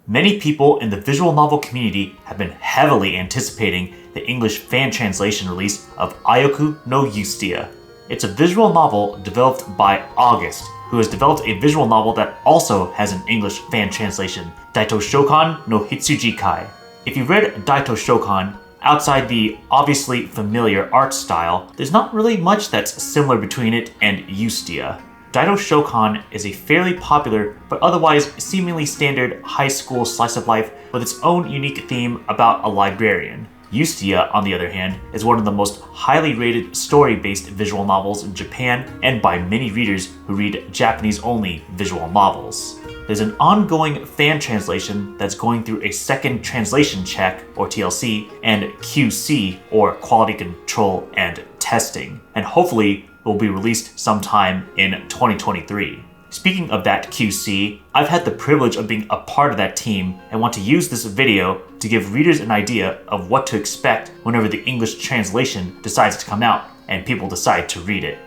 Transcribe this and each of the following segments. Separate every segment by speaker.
Speaker 1: Many people in the visual novel community have been heavily anticipating the English fan translation release of Aiyoku no Eustia. It's a visual novel developed by August, who has developed a visual novel that also has an English fan translation, Daito Shokan no Hitsuji Kai. If you've read Daito Shokan, outside the obviously familiar art style, there's not really much that's similar between it and Eustia. Daito Shokan is a fairly popular but otherwise seemingly standard high school slice of life with its own unique theme about a librarian. Eustia, on the other hand, is one of the most highly rated story-based visual novels in Japan and by many readers who read Japanese-only visual novels. There's an ongoing fan translation that's going through a second translation check, or TLC, and QC, or quality control and testing, and hopefully will be released sometime in 2023. Speaking of that QC, I've had the privilege of being a part of that team and want to use this video to give readers an idea of what to expect whenever the English translation decides to come out and people decide to read it.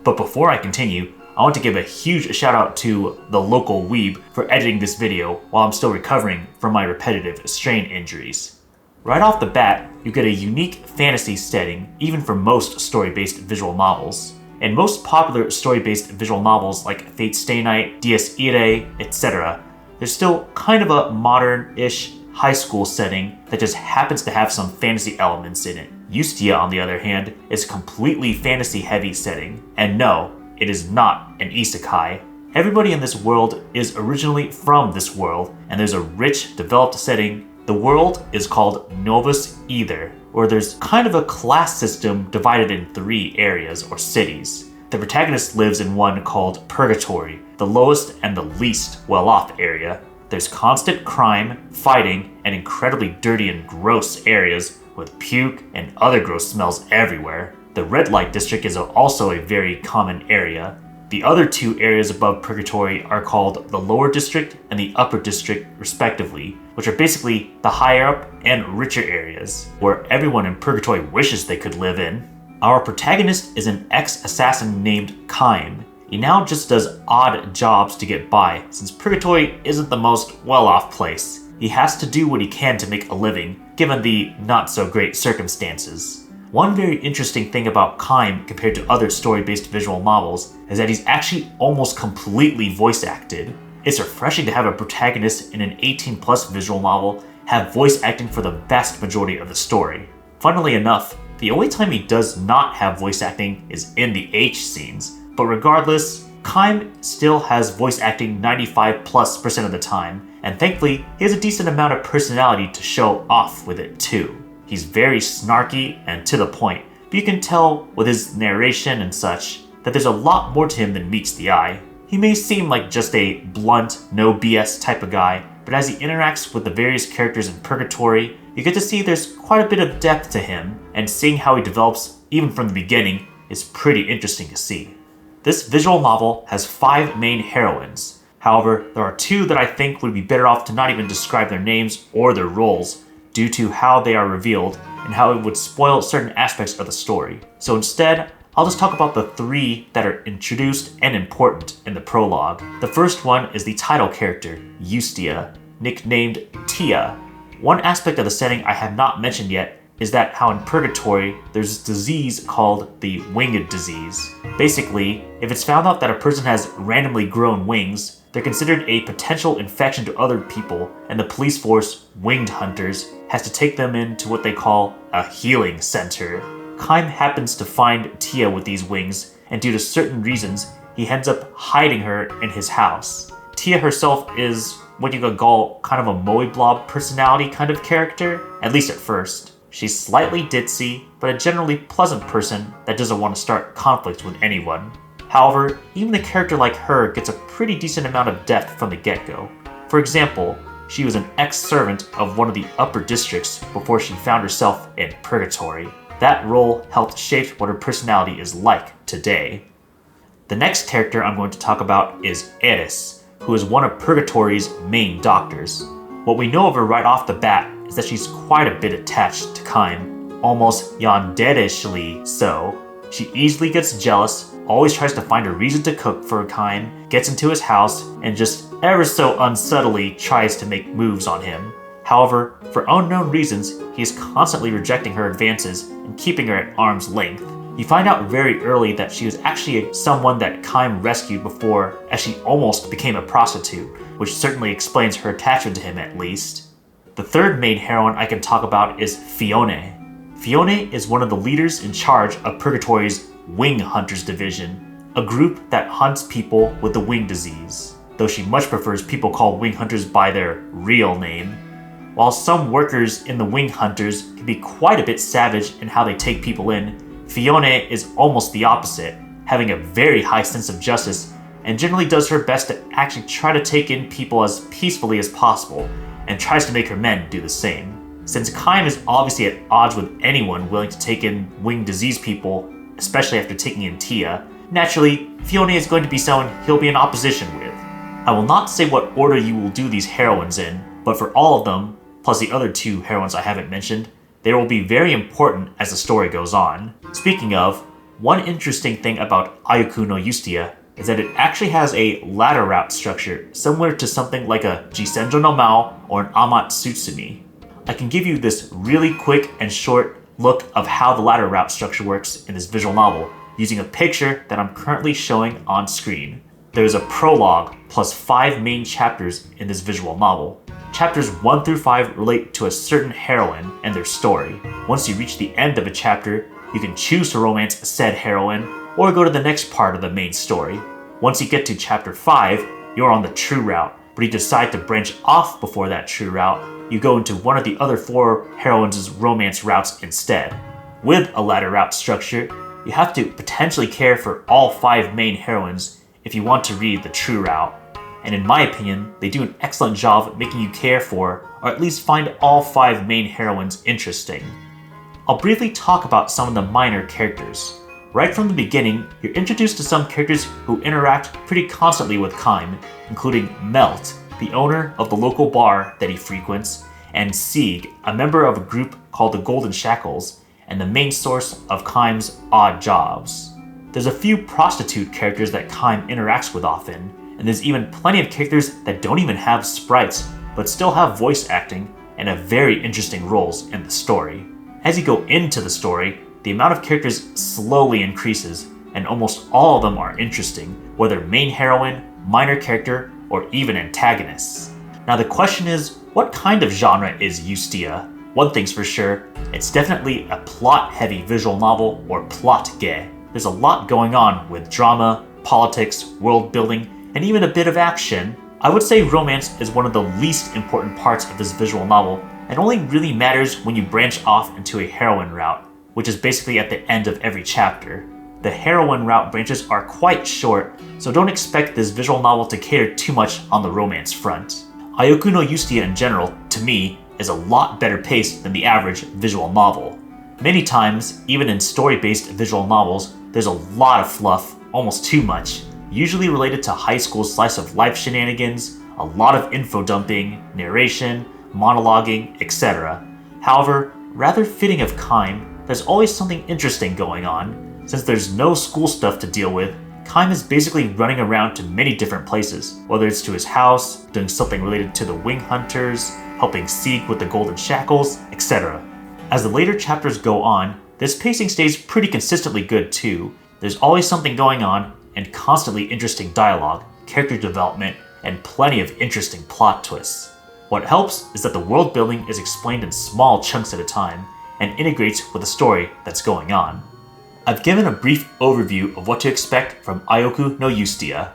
Speaker 1: But before I continue, I want to give a huge shout out to the local weeb for editing this video while I'm still recovering from my repetitive strain injuries. Right off the bat, you get a unique fantasy setting even for most story-based visual novels. In most popular story-based visual novels like Fate Stay Night, Dies Irae, etc., there's still kind of a modern-ish high school setting that just happens to have some fantasy elements in it. Eustia, on the other hand, is a completely fantasy-heavy setting, and no, it is not an isekai. Everybody in this world is originally from this world, and there's a rich, developed setting. The world is called Novus Ether, where there's kind of a class system divided in 3 areas or cities. The protagonist lives in one called Purgatory, the lowest and the least well-off area. There's constant crime, fighting, and incredibly dirty and gross areas with puke and other gross smells everywhere. The red light district is also a very common area. The other 2 areas above Purgatory are called the lower district and the upper district respectively, which are basically the higher up and richer areas, where everyone in Purgatory wishes they could live in. Our protagonist is an ex-assassin named Kaim. He now just does odd jobs to get by, since Purgatory isn't the most well-off place. He has to do what he can to make a living, given the not-so-great circumstances. One very interesting thing about Kaim compared to other story-based visual novels is that he's actually almost completely voice acted. It's refreshing to have a protagonist in an 18+ visual novel have voice acting for the vast majority of the story. Funnily enough, the only time he does not have voice acting is in the H scenes, but regardless, Kaim still has voice acting 95+% of the time, and thankfully, he has a decent amount of personality to show off with it too. He's very snarky and to the point, but you can tell with his narration and such that there's a lot more to him than meets the eye. He may seem like just a blunt, no BS type of guy, but as he interacts with the various characters in Purgatory, you get to see there's quite a bit of depth to him, and seeing how he develops even from the beginning is pretty interesting to see. This visual novel has 5 main heroines. However, there are 2 that I think would be better off to not even describe their names or their roles, due to how they are revealed and how it would spoil certain aspects of the story. So instead, I'll just talk about the 3 that are introduced and important in the prologue. The first one is the title character, Eustia, nicknamed Tia. One aspect of the setting I have not mentioned yet is that how in Purgatory, there's this disease called the winged disease. Basically, if it's found out that a person has randomly grown wings, they're considered a potential infection to other people, and the police force, Winged Hunters, has to take them into what they call a healing center. Kaim happens to find Tia with these wings, and due to certain reasons, he ends up hiding her in his house. Tia herself is what you could call kind of a Moe Blob personality kind of character, at least at first. She's slightly ditzy, but a generally pleasant person that doesn't want to start conflict with anyone. However, even a character like her gets a pretty decent amount of depth from the get-go. For example, she was an ex-servant of one of the upper districts before she found herself in Purgatory. That role helped shape what her personality is like today. The next character I'm going to talk about is Eris, who is one of Purgatory's main doctors. What we know of her right off the bat is that she's quite a bit attached to Kaim, almost yanderishly so. She easily gets jealous, always tries to find a reason to cook for Kaim, gets into his house, and just ever so unsubtly tries to make moves on him. However, for unknown reasons, he is constantly rejecting her advances and keeping her at arm's length. You find out very early that she was actually someone that Kaim rescued before, as she almost became a prostitute, which certainly explains her attachment to him at least. The third main heroine I can talk about is Fiona. Fiona is one of the leaders in charge of Purgatory's Wing Hunters Division, a group that hunts people with the wing disease, though she much prefers people called Wing Hunters by their real name. While some workers in the Wing Hunters can be quite a bit savage in how they take people in, Fiona is almost the opposite, having a very high sense of justice and generally does her best to actually try to take in people as peacefully as possible and tries to make her men do the same. Since Kaim is obviously at odds with anyone willing to take in wing disease people, especially after taking in Tia, naturally, Fiona is going to be someone he'll be in opposition with. I will not say what order you will do these heroines in, but for all of them, plus the other two heroines I haven't mentioned, they will be very important as the story goes on. Speaking of, one interesting thing about Aiyoku no Eustia is that it actually has a ladder route structure similar to something like a Jisenjo no Mao or an Amatsutsumi. I can give you this really quick and short look of how the ladder route structure works in this visual novel using a picture that I'm currently showing on screen. There is a prologue plus 5 main chapters in this visual novel. Chapters 1 through 5 relate to a certain heroine and their story. Once you reach the end of a chapter, you can choose to romance said heroine or go to the next part of the main story. Once you get to chapter 5, you're on the true route, but you decide to branch off before that true route, you go into one of the other 4 heroines' romance routes instead. With a ladder route structure, you have to potentially care for all 5 main heroines if you want to read the true route. And in my opinion, they do an excellent job of making you care for, or at least find all 5 main heroines interesting. I'll briefly talk about some of the minor characters. Right from the beginning, you're introduced to some characters who interact pretty constantly with Kaim, including Melt, the owner of the local bar that he frequents, and Sieg, a member of a group called the Golden Shackles, and the main source of Kaim's odd jobs. There's a few prostitute characters that Kaim interacts with often, and there's even plenty of characters that don't even have sprites, but still have voice acting and have very interesting roles in the story. As you go into the story, the amount of characters slowly increases, and almost all of them are interesting, whether main heroine, minor character, or even antagonists. Now the question is, what kind of genre is Eustia? One thing's for sure, it's definitely a plot-heavy visual novel or plot-ge. There's a lot going on with drama, politics, world building, and even a bit of action. I would say romance is one of the least important parts of this visual novel, and only really matters when you branch off into a heroine route, which is basically at the end of every chapter. The heroine route branches are quite short, so don't expect this visual novel to cater too much on the romance front. Aiyoku no Eustia in general, to me, is a lot better paced than the average visual novel. Many times, even in story-based visual novels, there's a lot of fluff, almost too much, usually related to high school slice-of-life shenanigans, a lot of info dumping, narration, monologuing, etc. However, rather fitting of Kaim, there's always something interesting going on. Since there's no school stuff to deal with, Kaim is basically running around to many different places, whether it's to his house, doing something related to the Wing Hunters, helping Sieg with the Golden Shackles, etc. As the later chapters go on, this pacing stays pretty consistently good too. There's always something going on, and constantly interesting dialogue, character development, and plenty of interesting plot twists. What helps is that the world building is explained in small chunks at a time, and integrates with the story that's going on. I've given a brief overview of what to expect from Aiyoku no Eustia.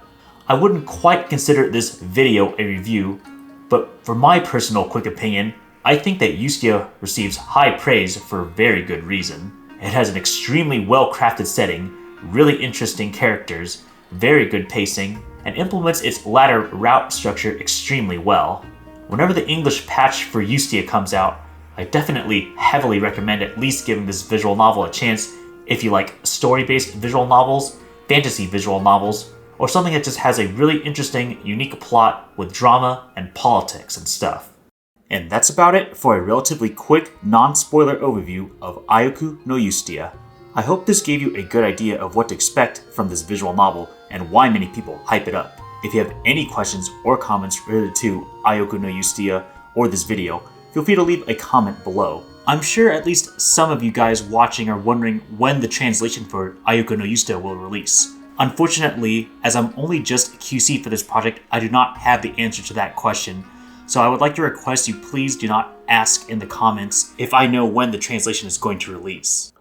Speaker 1: I wouldn't quite consider this video a review, but for my personal quick opinion, I think that Eustia receives high praise for a very good reason. It has an extremely well-crafted setting, really interesting characters, very good pacing, and implements its ladder route structure extremely well. Whenever the English patch for Eustia comes out, I definitely heavily recommend at least giving this visual novel a chance if you like story-based visual novels, fantasy visual novels, or something that just has a really interesting, unique plot with drama and politics and stuff. And that's about it for a relatively quick, non-spoiler overview of Aiyoku no Eustia. I hope this gave you a good idea of what to expect from this visual novel and why many people hype it up. If you have any questions or comments related to Aiyoku no Eustia or this video, feel free to leave a comment below. I'm sure at least some of you guys watching are wondering when the translation for Aiyoku no Eustia will release. Unfortunately, as I'm only just QC for this project, I do not have the answer to that question, so I would like to request you please do not ask in the comments if I know when the translation is going to release.